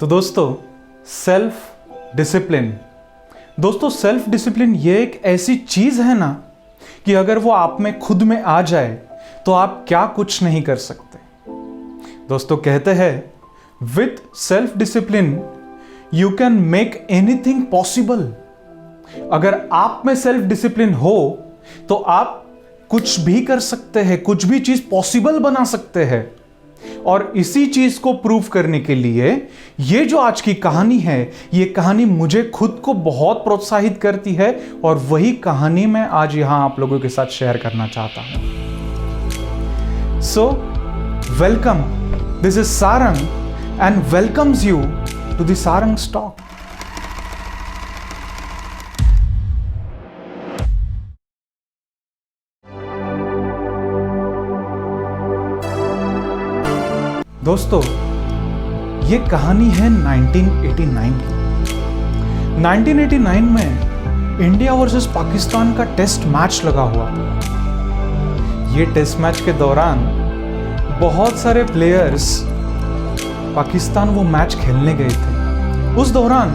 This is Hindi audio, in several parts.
तो दोस्तों सेल्फ डिसिप्लिन ये एक ऐसी चीज है ना कि अगर वो आप में खुद में आ जाए तो आप क्या कुछ नहीं कर सकते। दोस्तों कहते हैं with self discipline you can make anything possible. अगर आप में सेल्फ डिसिप्लिन हो तो आप कुछ भी कर सकते हैं, कुछ भी चीज पॉसिबल बना सकते हैं। और इसी चीज को प्रूव करने के लिए ये जो आज की कहानी है, ये कहानी मुझे खुद को बहुत प्रोत्साहित करती है और वही कहानी मैं आज यहां आप लोगों के साथ शेयर करना चाहता हूं। So welcome, this is Sarang and welcomes you to the Sarang talk. दोस्तों ये कहानी है 1989 की। 1989 में इंडिया वर्सेस पाकिस्तान का टेस्ट मैच लगा हुआ था। ये टेस्ट मैच के दौरान बहुत सारे प्लेयर्स पाकिस्तान वो मैच खेलने गए थे। उस दौरान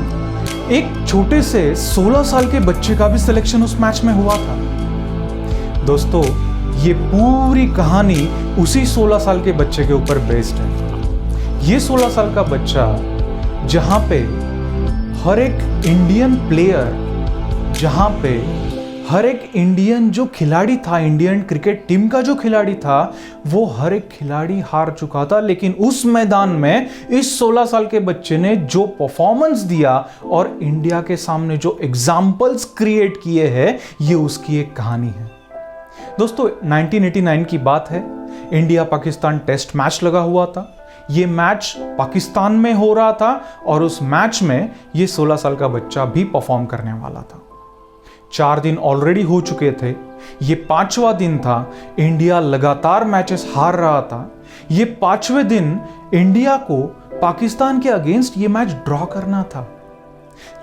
एक छोटे से 16 साल के बच्चे का भी सिलेक्शन उस मैच में हुआ था। दोस्तों ये पूरी कहानी उसी 16 साल के बच्चे के ऊपर बेस्ड है। ये 16 साल का बच्चा जहां पे हर एक इंडियन प्लेयर, जहां पे हर एक इंडियन जो खिलाड़ी था, इंडियन क्रिकेट टीम का जो खिलाड़ी था, वो हर एक खिलाड़ी हार चुका था। लेकिन उस मैदान में इस 16 साल के बच्चे ने जो परफॉर्मेंस दिया और इंडिया के सामने जो एग्जाम्पल्स क्रिएट किए हैं, ये उसकी एक कहानी है। दोस्तों 1989 की बात है, इंडिया पाकिस्तान टेस्ट मैच लगा हुआ था। ये मैच पाकिस्तान में हो रहा था और उस मैच में ये 16 साल का बच्चा भी परफॉर्म करने वाला था। 4 दिन ऑलरेडी हो चुके थे, ये 5वां दिन था। इंडिया लगातार मैचेस हार रहा था। ये 5वें दिन इंडिया को पाकिस्तान के अगेंस्ट ये मैच ड्रॉ करना था।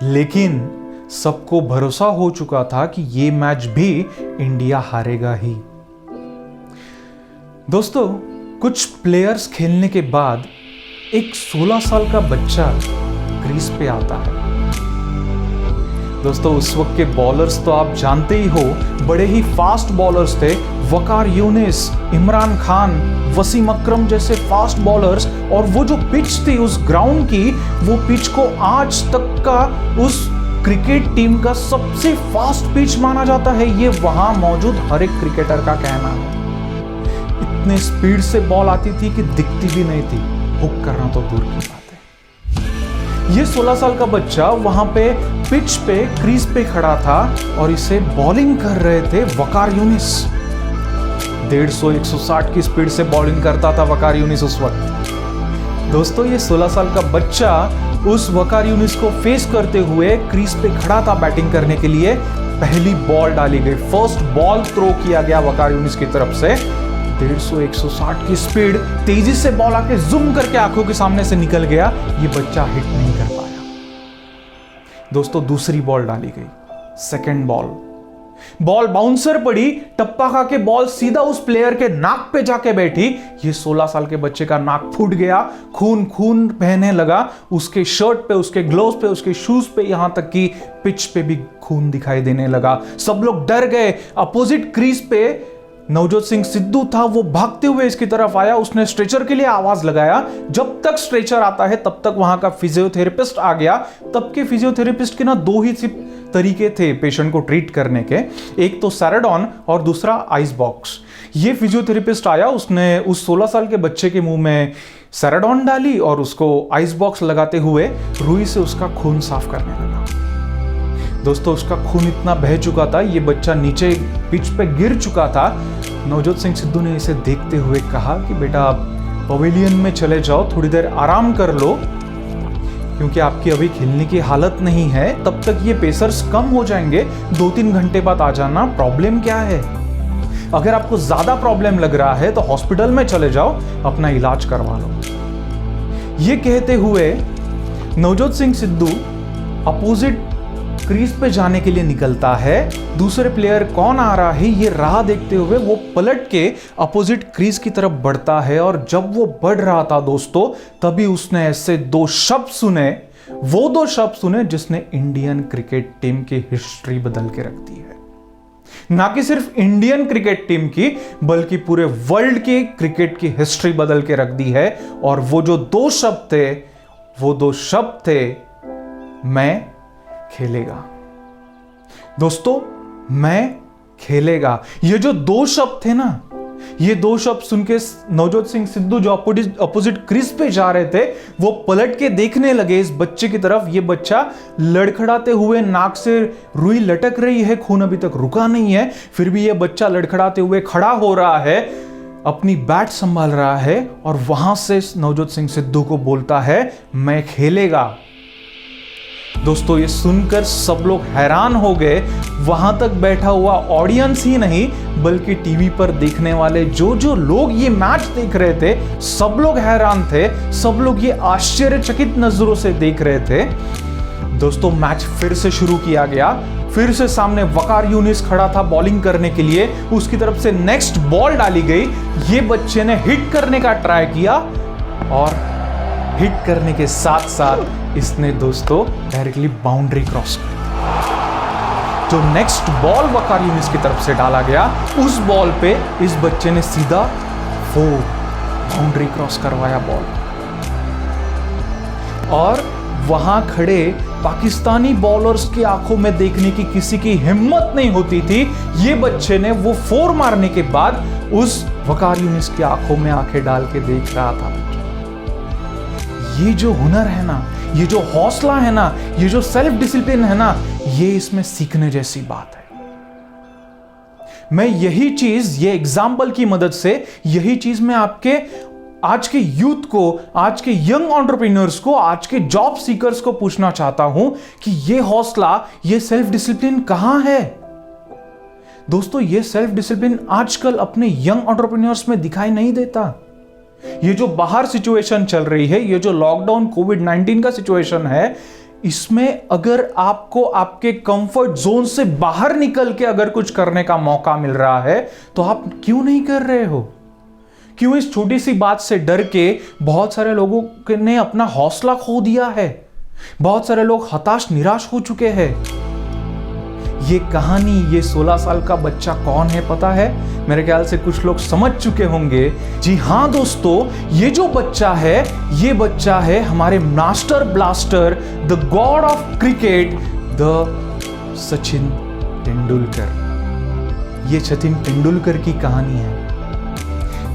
लेकिन सबको भरोसा हो चुका था कि ये मैच भी इंडिया हारेगा ही। दोस्तों कुछ प्लेयर्स खेलने के बाद एक 16 साल का बच्चा क्रीज पे आता है। दोस्तों उस वक्त के बॉलर्स तो आप जानते ही हो, बड़े ही फास्ट बॉलर्स थे। वकार यूनिस, इमरान खान, वसीम अकरम जैसे फास्ट बॉलर्स। और वो जो पिच थी उस ग्राउंड की, वो पिच को आज तक का उस क्रिकेट टीम का सबसे फास्ट पिच माना जाता है। ये वहां मौजूद हर एक क्रिकेटर का कहना है। इतने स्पीड से बॉल आती थी कि दिखती भी नहीं थी, हुक करना तो दूर की बात है। ये 16 साल का बच्चा वहां पे पिच पे क्रीज पे खड़ा था और इसे बॉलिंग कर रहे थे वकार यूनिस। 150-160 की स्पीड से बॉलिंग करता था वकार यूनिस उस वक्त। दोस्तों ये 16 साल का बच्चा उस वकार यूनिस को फेस करते हुए क्रीज पे खड़ा था बैटिंग करने के लिए। पहली बॉल डाली गई, फर्स्ट बॉल थ्रो किया गया वकार यूनिस की तरफ से। 150-160 की स्पीड, तेजी से बॉल आके जूम करके आंखों के सामने से निकल गया। ये बच्चा हिट नहीं कर पाया। दोस्तों दूसरी बॉल डाली गई, सेकंड बॉल बाउंसर पड़ी, टप्पा खा के बॉल सीधा उस प्लेयर के नाक पे जाके बैठी। ये 16 साल के बच्चे का नाक फूट गया, खून बहने लगा। उसके शर्ट पे, उसके ग्लोव्स पे, उसके शूज पे, यहां तक कि पिच पे भी खून दिखाई देने लगा। सब लोग डर गए। अपोजिट क्रीज पे नवजोत सिंह सिद्धू था, वो भागते हुए इसकी तरफ आया। उसने स्ट्रेचर के लिए आवाज लगाया। जब तक स्ट्रेचर आता है तब तक वहां का फिजियोथेरेपिस्ट आ गया। तब के फिजियोथेरेपिस्ट के ना 2 ही तरीके थे पेशेंट को ट्रीट करने के, एक तो सैराडॉन और दूसरा आइस बॉक्स। ये फिजियोथेरेपिस्ट आया, उसने उस 16 साल के बच्चे के मुंह में सैराडॉन डाली और उसको आइस बॉक्स लगाते हुए रुई से उसका खून साफ करने लगा। दोस्तों उसका खून इतना बह चुका था, ये बच्चा नीचे पिच पे गिर चुका था। नवजोत सिंह सिद्धू ने इसे देखते हुए कहा कि बेटा आप पवेलियन में चले जाओ, थोड़ी देर आराम कर लो, क्योंकि आपकी अभी खेलने की हालत नहीं है। तब तक ये पेसर्स कम हो जाएंगे, 2-3 घंटे बाद आ जाना। प्रॉब्लम क्या है? अगर आपको ज्यादा प्रॉब्लम लग रहा है तो हॉस्पिटल में चले जाओ, अपना इलाज करवा लो। ये कहते हुए नवजोत सिंह सिद्धू अपोजिट क्रीज पे जाने के लिए निकलता है, दूसरे प्लेयर कौन आ रहा है ये राह देखते हुए वो पलट के अपोजिट क्रीज की तरफ बढ़ता है। और जब वो बढ़ रहा था दोस्तों, तभी उसने ऐसे दो शब्द सुने, वो दो शब्द सुने जिसने इंडियन क्रिकेट टीम की हिस्ट्री बदल के रख दी है। ना कि सिर्फ इंडियन क्रिकेट टीम की, बल्कि पूरे वर्ल्ड की क्रिकेट की हिस्ट्री बदल के रख दी है। और वो जो दो शब्द थे, वो दो शब्द थे, मैं खेलेगा। दोस्तों, मैं खेलेगा, ये जो दो शब्द थे ना, ये दो शब्द सुन के नवजोत सिंह सिद्धू जो अपोजिट क्रीज पे जा रहे थे, वो पलट के देखने लगे इस बच्चे की तरफ। ये बच्चा लड़खड़ाते हुए, नाक से रुई लटक रही है, खून अभी तक रुका नहीं है, फिर भी ये बच्चा लड़खड़ाते हुए खड़ा हो रहा है, अपनी बैट संभाल रहा है और वहां से नवजोत सिंह सिद्धू को बोलता है, मैं खेलेगा। दोस्तों, ये सुनकर सब लोग हैरान हो गए। वहां तक बैठा हुआ ऑडियंस ही नहीं, बल्कि टीवी पर देखने वाले जो लोग ये मैच देख रहे थे, सब लोग हैरान थे, सब लोग ये आश्चर्यचकित नजरों से देख रहे थे। दोस्तों, मैच फिर से शुरू किया गया। फिर से सामने वकार यूनिस खड़ा था बॉलिंग करने के लिए, उसकी तरफ से नेक्स्ट बॉल डाली गई। ये बच्चे ने हिट करने का ट्राई किया और हिट करने के साथ साथ इसने दोस्तों डायरेक्टली बाउंड्री क्रॉस कर दी। जो नेक्स्ट बॉल वकार यूनिस की तरफ से डाला गया, उस बॉल पे इस बच्चे ने सीधा 4 बाउंड्री क्रॉस करवाया बॉल। और वहां खड़े पाकिस्तानी बॉलर्स की आंखों में देखने की किसी की हिम्मत नहीं होती थी। ये बच्चे ने वो 4 मारने के बाद उस वकार यूनिस की आंखों में आंखें डाल के देख रहा था। ये जो हुनर है ना, ये जो हौसला है ना, ये जो सेल्फ डिसिप्लिन है ना, ये इसमें सीखने जैसी बात है। मैं यही चीज, ये एग्जाम्पल की मदद से यही चीज मैं आपके आज के यूथ को, आज के यंग एंटरप्रेन्योर्स को, आज के जॉब सीकर्स को पूछना चाहता हूं कि ये हौसला, ये सेल्फ डिसिप्लिन कहां है। दोस्तों, ये सेल्फ डिसिप्लिन आजकल अपने यंग एंटरप्रेन्योर्स में दिखाई नहीं देता। ये जो बाहर सिचुएशन चल रही है, ये जो लॉकडाउन कोविड-19 का सिचुएशन है, इसमें अगर आपको आपके कंफर्ट जोन से बाहर निकल के अगर कुछ करने का मौका मिल रहा है, तो आप क्यों नहीं कर रहे हो? क्यों इस छोटी सी बात से डर के बहुत सारे लोगों ने अपना हौसला खो दिया है? बहुत सारे लोग हताश, निराश हो चुके हैं। ये कहानी, ये 16 साल का बच्चा कौन है पता है? मेरे ख्याल से कुछ लोग समझ चुके होंगे। जी हां दोस्तों, ये जो बच्चा है, ये बच्चा है हमारे master blaster, the God of cricket, the Sachin Tendulkar. ये सचिन तेंदुलकर की कहानी है।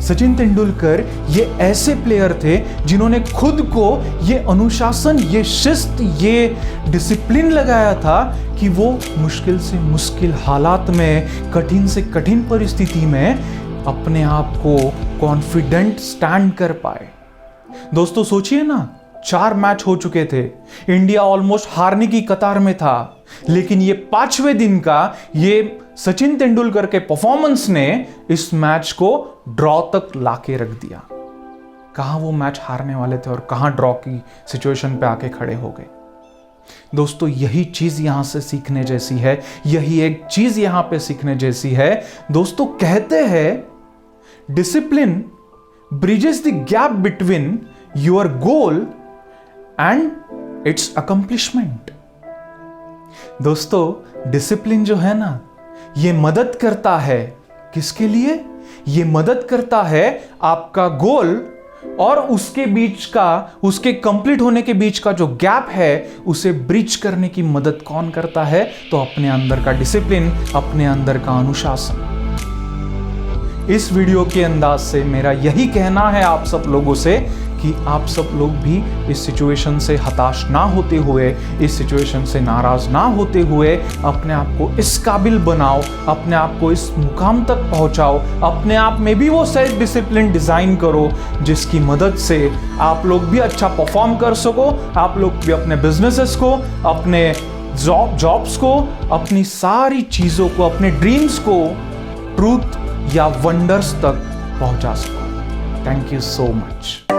सचिन तेंदुलकर ये ऐसे प्लेयर थे जिन्होंने खुद को ये अनुशासन, ये शिस्त, ये डिसिप्लिन लगाया था कि वो मुश्किल से मुश्किल हालात में, कठिन से कठिन परिस्थिति में अपने आप को कॉन्फिडेंट स्टैंड कर पाए। दोस्तों, सोचिए ना, 4 मैच हो चुके थे, इंडिया ऑलमोस्ट हारने की कतार में था, लेकिन ये 5वें दिन का ये सचिन तेंदुलकर के परफॉर्मेंस ने इस मैच को ड्रॉ तक लाके रख दिया। कहां वो मैच हारने वाले थे और कहां ड्रॉ की सिचुएशन पे आके खड़े हो गए। दोस्तों, यही चीज यहां से सीखने जैसी है, यही एक चीज यहां पे सीखने जैसी है। दोस्तों, कहते हैं discipline bridges the gap between your goal and it's accomplishment. दोस्तों, डिसिप्लिन जो है ना, ये मदद करता है किसके लिए? ये मदद करता है आपका गोल और उसके बीच का, उसके कंप्लीट होने के बीच का जो गैप है, उसे ब्रिज करने की मदद कौन करता है? तो अपने अंदर का डिसिप्लिन, अपने अंदर का अनुशासन। इस वीडियो के अंदाज से मेरा यही कहना है आप सब लोगों से कि आप सब लोग भी इस सिचुएशन से हताश ना होते हुए, इस सिचुएशन से नाराज ना होते हुए अपने आप को इस काबिल बनाओ, अपने आप को इस मुकाम तक पहुंचाओ, अपने आप में भी वो सेल्फ डिसिप्लिन डिजाइन करो जिसकी मदद से आप लोग भी अच्छा परफॉर्म कर सको, आप लोग भी अपने बिजनेसेस को, अपने जॉब्स को, अपनी सारी चीजों को, अपने ड्रीम्स को ट्रूथ या वंडर्स तक पहुंचा सको। Thank you so much.